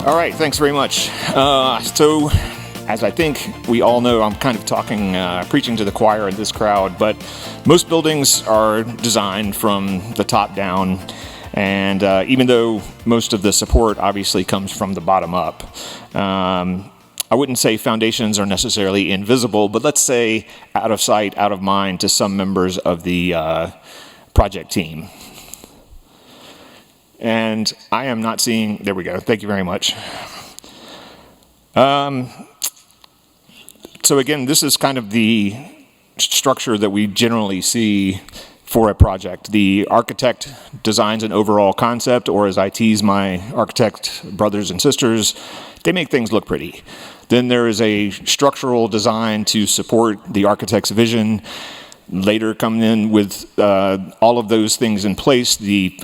All right, thanks very much. So, as I think we all know, I'm kind of preaching to the choir in this crowd, but most buildings are designed from the top down, and even though most of the support obviously comes from the bottom up, I wouldn't say foundations are necessarily invisible, but let's say out of sight, out of mind to some members of the project team. And I am not seeing, there we go, thank you very much. So again, this is kind of the structure that we generally see for a project. The architect designs an overall concept, or as I tease my architect brothers and sisters, they make things look pretty. Then there is a structural design to support the architect's vision. Later come in with all of those things in place, the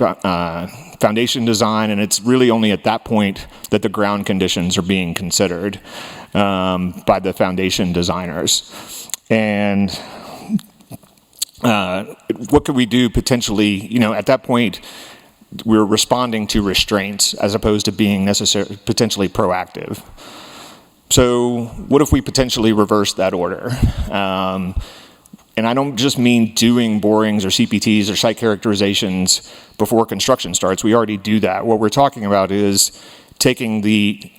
foundation design, and it's really only at that point that the ground conditions are being considered by the foundation designers. And what could we do potentially? At that point, we're responding to restraints as opposed to being potentially proactive. So what if we potentially reverse that order? And I don't just mean doing borings or CPTs or site characterizations before construction starts. We already do that. What we're talking about is taking the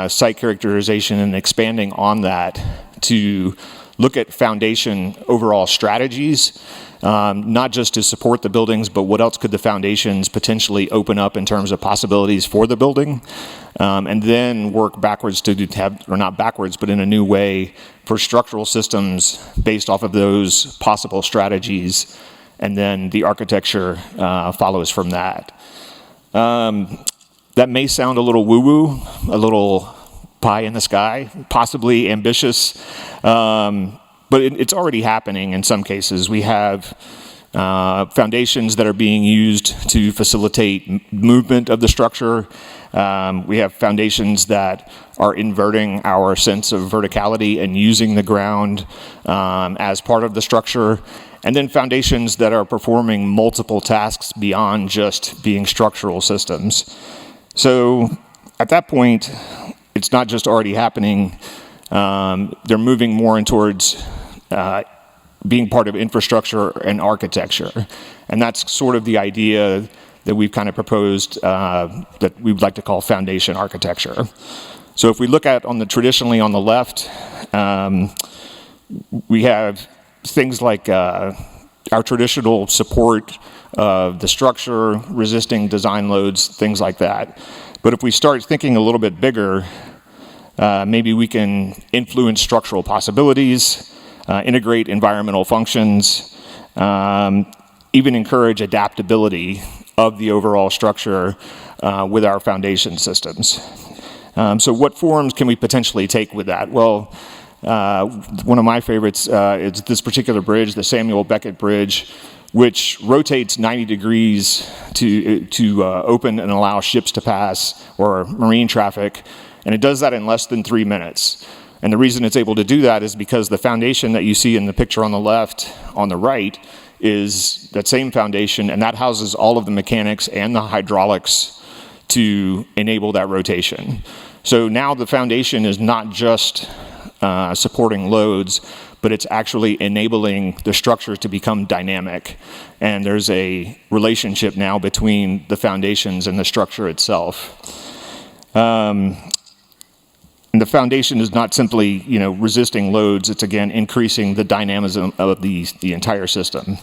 site characterization and expanding on that to look at foundation overall strategies, not just to support the buildings, but what else could the foundations potentially open up in terms of possibilities for the building, and then work backwards to have, or not backwards, but in a new way for structural systems based off of those possible strategies, and then the architecture follows from that. That may sound a little woo-woo, a little pie in the sky, possibly ambitious, but it's already happening in some cases. We have foundations that are being used to facilitate movement of the structure. We have foundations that are inverting our sense of verticality and using the ground as part of the structure. And then foundations that are performing multiple tasks beyond just being structural systems. So at that point, it's not just already happening. They're moving more in towards being part of infrastructure and architecture. And that's sort of the idea that we've kind of proposed that we would like to call foundation architecture. So if we look at traditionally on the left, we have things like our traditional support of the structure, resisting design loads, things like that. But if we start thinking a little bit bigger, maybe we can influence structural possibilities, integrate environmental functions, even encourage adaptability of the overall structure with our foundation systems. So what forms can we potentially take with that? Well, one of my favorites is this particular bridge, the Samuel Beckett Bridge, which rotates 90 degrees to open and allow ships to pass or marine traffic, and it does that in less than 3 minutes. And the reason it's able to do that is because the foundation that you see in the picture on the left, on the right, is that same foundation, and that houses all of the mechanics and the hydraulics to enable that rotation. So now the foundation is not just supporting loads, but it's actually enabling the structure to become dynamic. And there's a relationship now between the foundations and the structure itself. And the foundation is not simply, resisting loads. It's, again, increasing the dynamism of the entire system.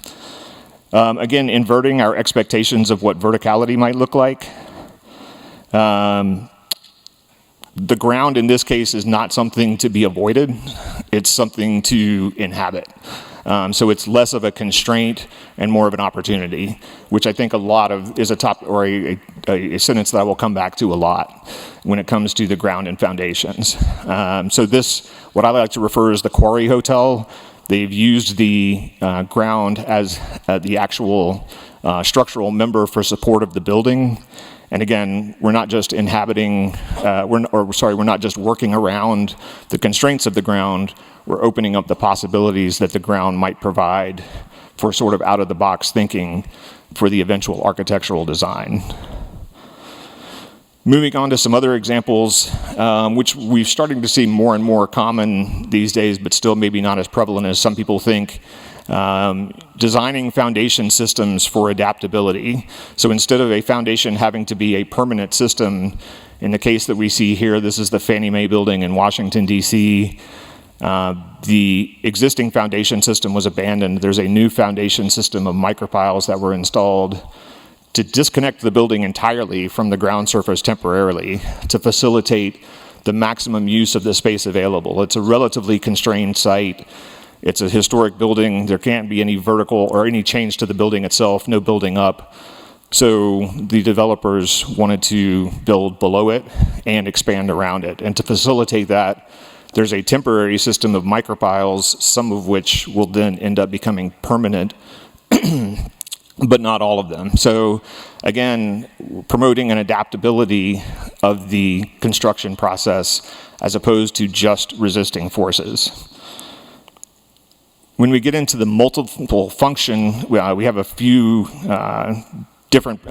Again, inverting our expectations of what verticality might look like. The ground in this case is not something to be avoided. It's something to inhabit. So it's less of a constraint and more of an opportunity, which I think is a sentence that I will come back to a lot when it comes to the ground and foundations. So this, what I like to refer as the quarry hotel, they've used the ground as the actual structural member for support of the building. And again, we're not just we're not just working around the constraints of the ground, we're opening up the possibilities that the ground might provide for sort of out-of-the-box thinking for the eventual architectural design. Moving on to some other examples, which we're starting to see more and more common these days, but still maybe not as prevalent as some people think. Designing foundation systems for adaptability. So instead of a foundation having to be a permanent system, in the case that we see here, this is the Fannie Mae building in Washington, D.C. The existing foundation system was abandoned. There's a new foundation system of micropiles that were installed to disconnect the building entirely from the ground surface temporarily to facilitate the maximum use of the space available. It's a relatively constrained site. It's a historic building. There can't be any vertical or any change to the building itself, no building up. So the developers wanted to build below it and expand around it. And to facilitate that, there's a temporary system of micropiles, some of which will then end up becoming permanent, but not all of them. So again, promoting an adaptability of the construction process as opposed to just resisting forces. When we get into the multiple function, we have a few different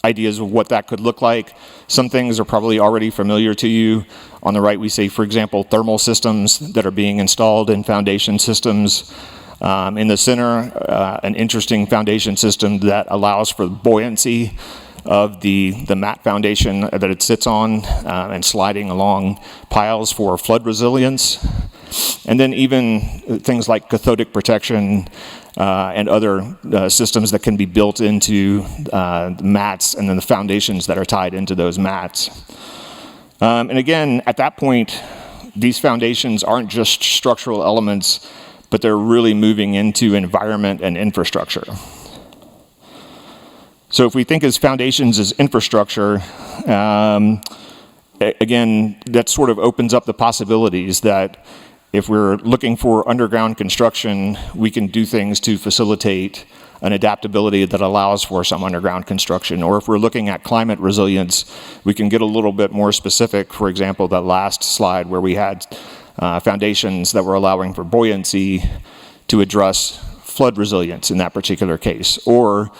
ideas of what that could look like. Some things are probably already familiar to you. On the right, we say, for example, thermal systems that are being installed in foundation systems. In the center, an interesting foundation system that allows for buoyancy of the mat foundation that it sits on and sliding along piles for flood resilience. And then even things like cathodic protection and other systems that can be built into mats and then the foundations that are tied into those mats. And again, at that point, these foundations aren't just structural elements, but they're really moving into environment and infrastructure. So if we think as foundations as infrastructure, again, that sort of opens up the possibilities that if we're looking for underground construction, we can do things to facilitate an adaptability that allows for some underground construction. Or if we're looking at climate resilience, we can get a little bit more specific. For example, that last slide where we had foundations that were allowing for buoyancy to address flood resilience in that particular case. Or,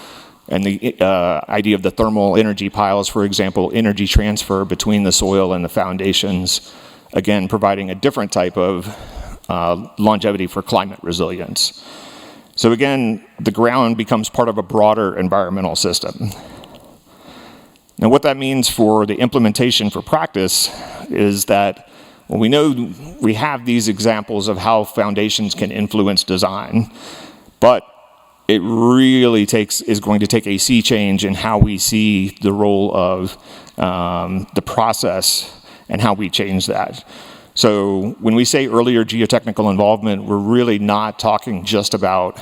and the idea of the thermal energy piles, for example, energy transfer between the soil and the foundations, again, providing a different type of longevity for climate resilience. So again, the ground becomes part of a broader environmental system. Now what that means for the implementation for practice is that, well, we know we have these examples of how foundations can influence design, but it really is going to take a sea change in how we see the role of the process and how we change that. So when we say earlier geotechnical involvement, we're really not talking just about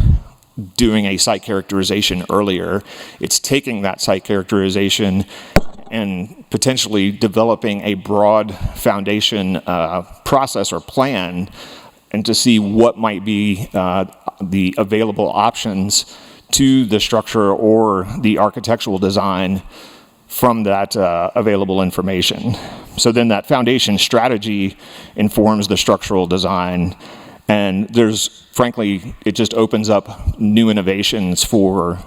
doing a site characterization earlier. It's taking that site characterization and potentially developing a broad foundation process or plan, and to see what might be the available options to the structure or the architectural design from that available information. So then that foundation strategy informs the structural design, and frankly, it just opens up new innovations for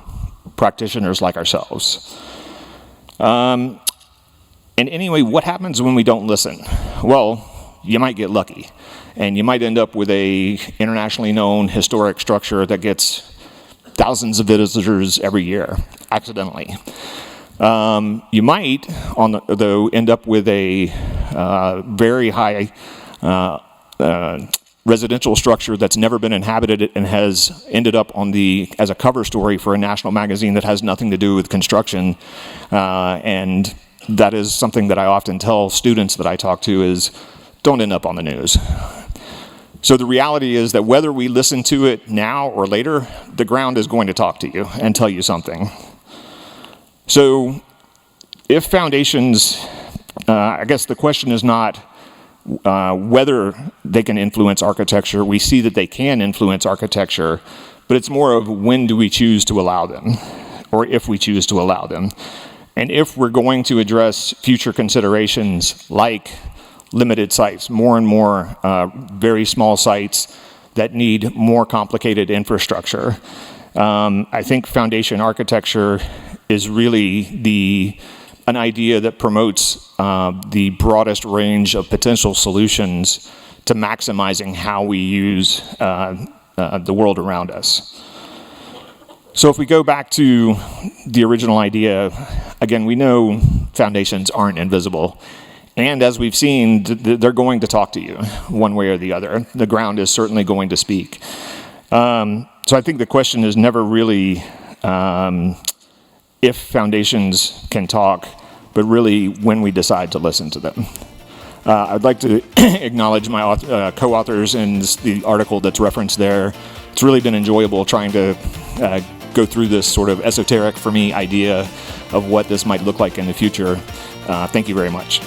practitioners like ourselves. And anyway, what happens when we don't listen? Well, you might get lucky, and you might end up with a internationally known historic structure that gets thousands of visitors every year, accidentally. You might, though, end up with a very high residential structure that's never been inhabited and has ended up as a cover story for a national magazine that has nothing to do with construction. And that is something that I often tell students that I talk to is, don't end up on the news. So the reality is that whether we listen to it now or later, the ground is going to talk to you and tell you something. So if foundations, I guess the question is not whether they can influence architecture. We see that they can influence architecture, but it's more of when do we choose to allow them, or if we choose to allow them. And if we're going to address future considerations like limited sites, more and more very small sites that need more complicated infrastructure, I think foundation architecture is really the an idea that promotes the broadest range of potential solutions to maximizing how we use the world around us. So if we go back to the original idea, again, we know foundations aren't invisible. And as we've seen, they're going to talk to you one way or the other. The ground is certainly going to speak. So I think the question is never really if foundations can talk, but really when we decide to listen to them. I'd like to acknowledge my co-authors in the article that's referenced there. It's really been enjoyable trying to go through this sort of esoteric, for me, idea of what this might look like in the future. Thank you very much.